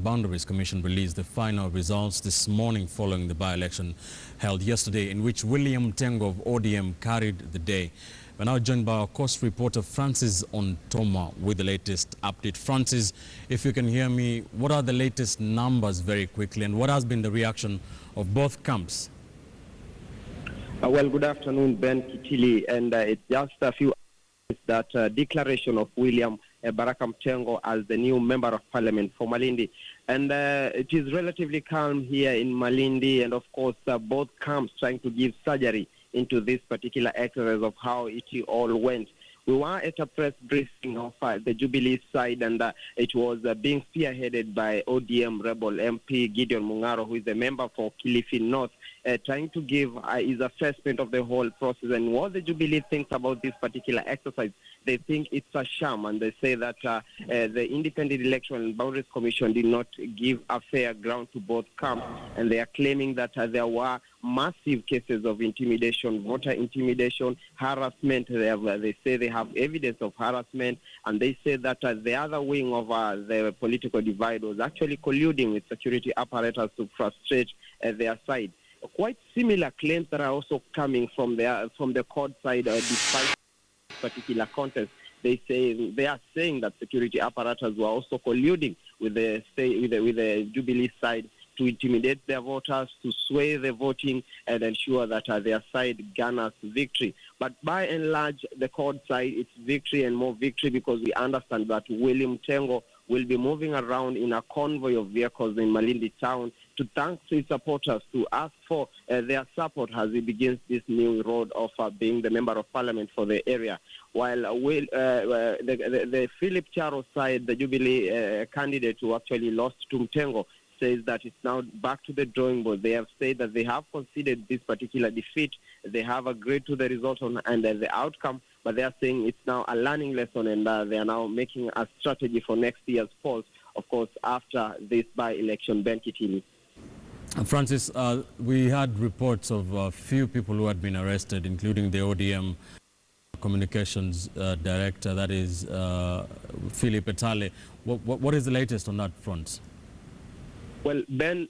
Boundaries Commission released the final results this morning following the by-election held yesterday, in which William Mtengo of ODM carried the day. We're now joined by our coast reporter Francis Ontoma with the latest update. Francis, if you can hear me, what are the latest numbers very quickly, and what has been the reaction of both camps? Well, good afternoon, Ben Kitili, and it's just a few hours that declaration of William Mtengo as the new Member of Parliament for Malindi. And it is relatively calm here in Malindi, and of course both camps trying to give surgery into this particular exercise of how it all went. We were at a press briefing of the Jubilee side, and it was being spearheaded by ODM rebel MP Gideon Mungaro, who is a member for Kilifi North, trying to give his assessment of the whole process and what the Jubilee thinks about this particular exercise. They think it's a sham, and they say that the Independent Electoral and Boundaries Commission did not give a fair ground to both camps, and they are claiming that there were massive cases of intimidation, voter intimidation, harassment. They say they have evidence of harassment, and they say that the other wing of the political divide was actually colluding with security apparatus to frustrate their side. Quite similar claims that are also coming from the court side, despite particular contest. They are saying that security apparatus were also colluding with the Jubilee side to intimidate their voters, to sway the voting, and ensure that their side garners victory. But by and large, the court side, it's victory and more victory, because we understand that William Mtengo will be moving around in a convoy of vehicles in Malindi town to thank his supporters, to ask for their support as he begins this new road of being the Member of Parliament for the area. While the Philip Charo side, the Jubilee candidate who actually lost to Mtengo, says that it's now back to the drawing board. They have said that they have conceded this particular defeat. They have agreed to the result and the outcome, but they are saying it's now a learning lesson, and they are now making a strategy for next year's polls, of course, after this by-election. Ben Kitili. Francis, we had reports of a few people who had been arrested, including the ODM communications director, that is Philip Etale. What is the latest on that front? Well, Ben,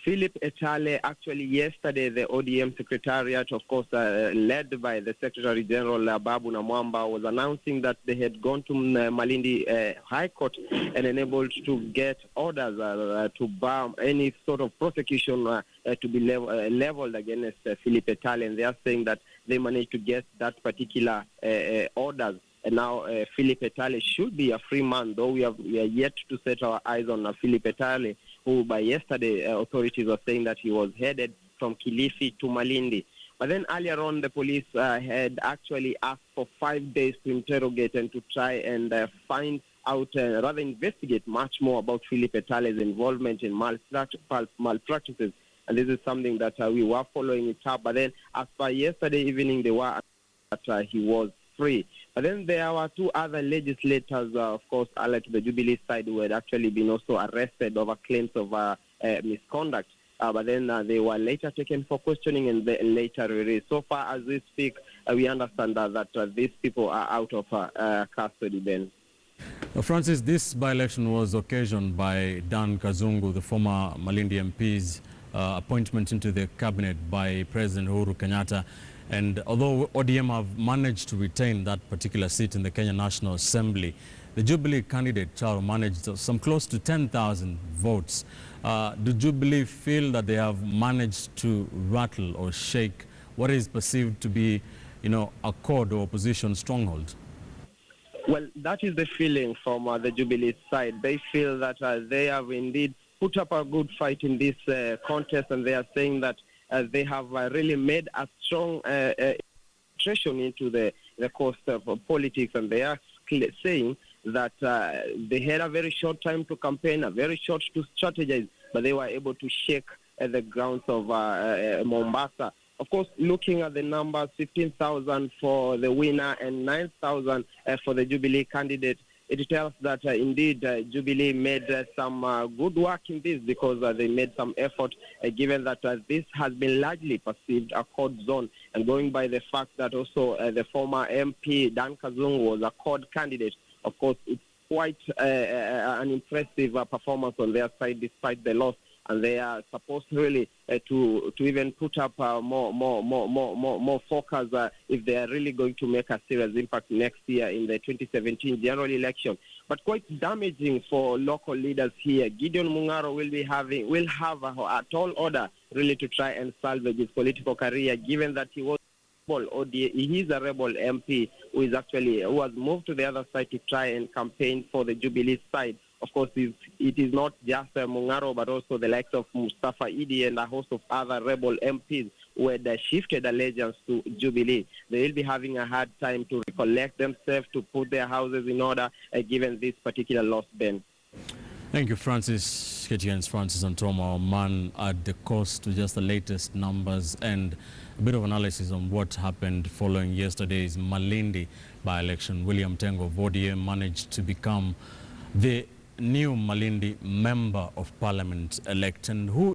Philip Etale, actually yesterday, the ODM Secretariat, of course, led by the Secretary General Babu Namwamba, was announcing that they had gone to Malindi High Court and enabled to get orders to bar any sort of prosecution to be leveled against Philip Etale. And they are saying that they managed to get that particular orders. And now Philip Etale should be a free man, though we are yet to set our eyes on Philip Etale, who by yesterday authorities were saying that he was headed from Kilifi to Malindi. But then earlier on, the police had actually asked for 5 days to interrogate and to try and find out, rather investigate much more about Philip Etale's involvement in malpractices. And this is something that we were following it up. But then as by yesterday evening, they were that he was free. But then there were 2 other legislators, of course, allied to the Jubilee side, who had actually been also arrested over claims of misconduct. But then they were later taken for questioning and later released. So far as we speak, we understand that these people are out of custody, Ben. Francis, this by-election was occasioned by Dan Kazungu, the former Malindi MP's appointment into the cabinet by President Uhuru Kenyatta. And although ODM have managed to retain that particular seat in the Kenya National Assembly, the Jubilee candidate Charo managed some close to 10,000 votes. Do Jubilee feel that they have managed to rattle or shake what is perceived to be, a cord or opposition stronghold? Well, that is the feeling from the Jubilee side. They feel that they have indeed put up a good fight in this contest, and they are saying that they have really made a strong penetration into the course of politics, and they are saying that they had a very short time to campaign, a very short to strategize, but they were able to shake the grounds of Mombasa. Of course, looking at the numbers, 15,000 for the winner and 9,000 for the Jubilee candidate, it tells that indeed Jubilee made some good work in this, because they made some effort, given that this has been largely perceived a court zone, and going by the fact that also the former MP Dan Kazungu was a court candidate. Of course, it's quite an impressive performance on their side despite the loss, and they are supposed really to even put up more focus if they are really going to make a serious impact next year in the 2017 general election. But quite damaging for local leaders here. Gideon Mungaro will have a tall order really to try and salvage his political career, given that he was he is a rebel MP who has moved to the other side to try and campaign for the Jubilee side. Of course, it is not just Mungaro, but also the likes of Mustafa Idi and a host of other rebel MPs who had shifted allegiance to Jubilee. They will be having a hard time to recollect themselves, to put their houses in order, given this particular loss, Ben. Thank you, Francis. KTN's Francis Antoma, man at the coast, to just the latest numbers and a bit of analysis on what happened following yesterday's Malindi by-election. William Mtengo of ODM managed to become the new Malindi Member of Parliament elect. And who